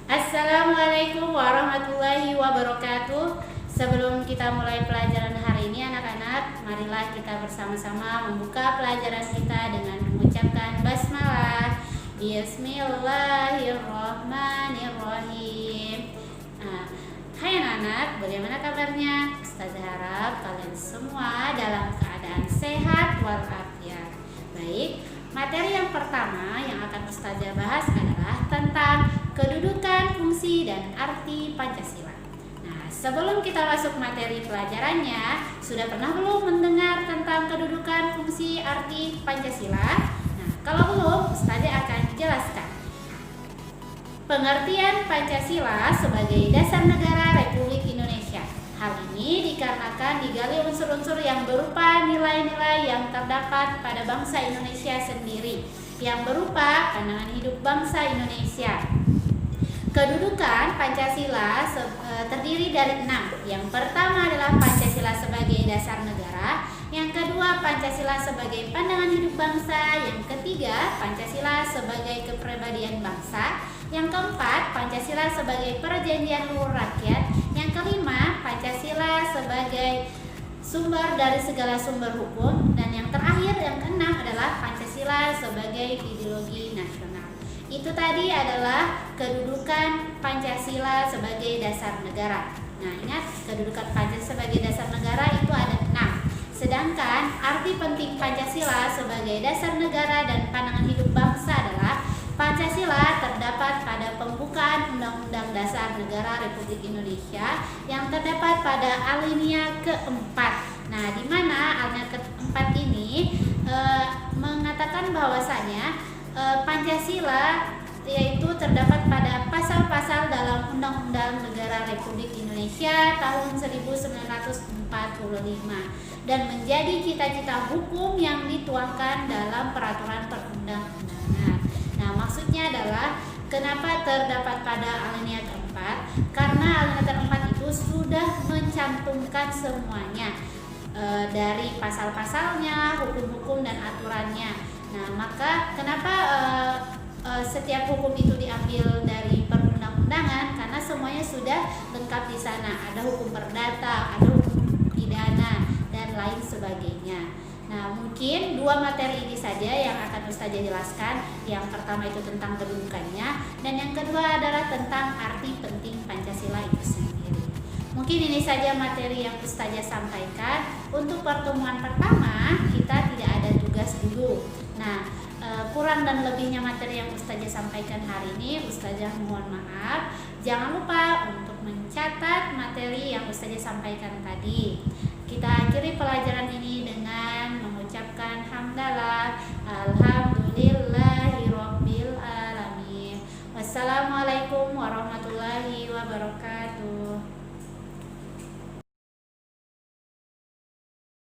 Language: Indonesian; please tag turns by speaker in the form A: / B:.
A: Assalamualaikum warahmatullahi wabarakatuh. Sebelum kita mulai pelajaran hari ini anak-anak, marilah kita bersama-sama membuka pelajaran kita dengan mengucapkan basmalah. Bismillahirrahmanirrahim. Hai anak-anak, bagaimana kabarnya? Ustazah harap kalian semua dalam keadaan sehat walafiat. Baik, materi yang pertama yang akan Ustazah bahas adalah tentang kedudukan, fungsi, dan arti Pancasila. Nah, sebelum kita masuk materi pelajarannya, sudah pernah belum mendengar tentang kedudukan, fungsi, arti Pancasila? Nah, kalau belum, Ustazah akan jelaskan. Pengertian Pancasila sebagai dasar negara Republik Indonesia. Hal ini dikarenakan digali unsur-unsur yang berupa nilai-nilai yang terdapat pada bangsa Indonesia sendiri, yang berupa pandangan hidup bangsa Indonesia. Kedudukan Pancasila terdiri dari 6. Yang pertama adalah Pancasila sebagai dasar negara. Yang kedua, Pancasila sebagai pandangan hidup bangsa. Yang ketiga, Pancasila sebagai kepribadian bangsa. Yang keempat, Pancasila sebagai perjanjian luhur rakyat. Yang kelima, Pancasila sebagai sumber dari segala sumber hukum. Dan yang terakhir, yang keenam adalah Pancasila sebagai ideologi nasional. Itu tadi adalah kedudukan Pancasila sebagai dasar negara. Nah, ingat, kedudukan Pancasila sebagai dasar negara itu ada 6. Sedangkan arti penting Pancasila sebagai dasar negara dan pandangan hidup bangsa adalah Pancasila terdapat pada pembukaan Undang-Undang Dasar Negara Republik Indonesia yang terdapat pada alinea keempat. Nah, di mana alinea keempat ini mengatakan bahwasanya Pancasila yaitu terdapat pada pasal-pasal dalam Undang-Undang Negara Republik Indonesia tahun 1945 dan menjadi cita-cita hukum yang dituangkan dalam peraturan perundang-undangan. Nah, maksudnya adalah kenapa terdapat pada alinea keempat? Karena alinea keempat itu sudah mencantumkan semuanya dari pasal-pasalnya, hukum-hukum dan aturannya. Nah, maka kenapa setiap hukum itu diambil dari perundang-undangan? Karena semuanya sudah lengkap di sana. Ada hukum perdata, ada hukum pidana dan lain sebagainya. Nah, mungkin 2 materi ini saja yang akan Ustazah jelaskan. Yang pertama itu tentang kedudukannya, dan yang kedua adalah tentang arti penting Pancasila itu sendiri. Mungkin ini saja materi yang Ustazah sampaikan. Untuk pertemuan pertama, kita tidak ada tugas dulu. Nah, kurang dan lebihnya materi yang Ustazah sampaikan hari ini, Ustazah mohon maaf. Jangan lupa untuk mencatat materi yang Ustazah sampaikan tadi. Kita akhiri pelajaran ini dengan mengucapkan hamdalah, alhamdulillahirabbil alamin. Wassalamualaikum warahmatullahi wabarakatuh.